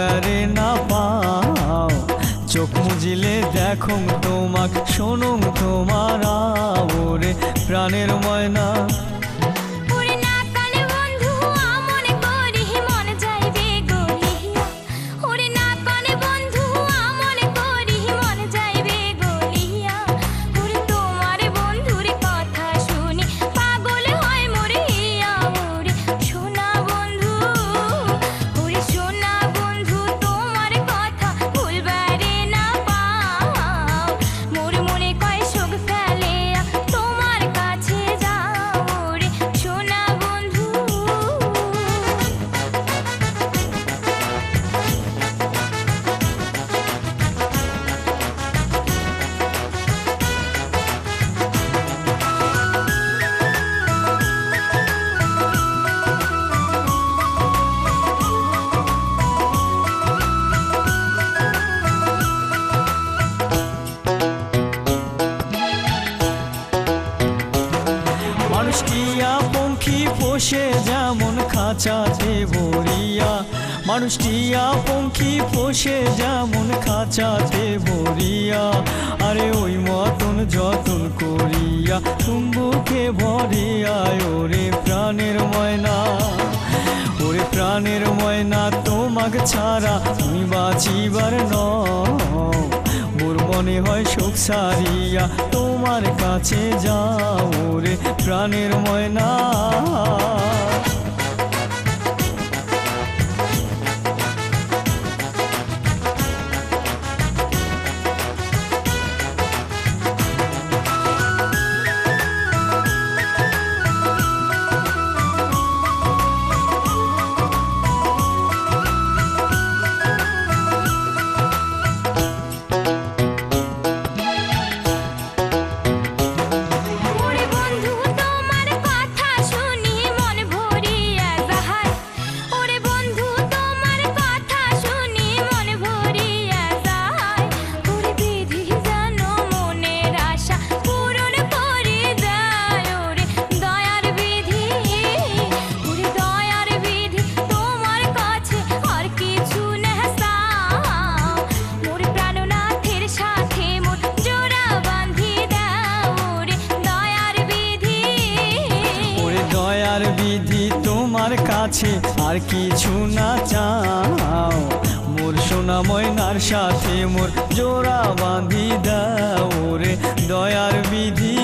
ভুলবারে না পাও। চোখ মুজিলে দেখুম তোমাক, শুনুম তোমার ওরে প্রাণের ময়না। মানুষ টিয়া পঙ্খী পোষে যেমন খাঁচাতে ভরিয়া, মানুষ টিয়া পঙ্খী পোষে যেমন খাঁচাতে ভরিয়া, আরে ওই মতন যতন করিয়া চুম্বুকে ভরিয়া ওরে প্রাণের ময়না। ওরে প্রাণের ময়না তোমাক ছাড়া তুমি বাঁচিবার নও, মোর মনে হয় শোক সারিয়া তোমার কাছে যাও রে প্রাণের ময়না। বিধি তোমার কাছে আর কিছু না চাও, মোর সোনা ময়নার সাথে মোর জোড়া বাঁধি দাও রে দয়ার বিধি।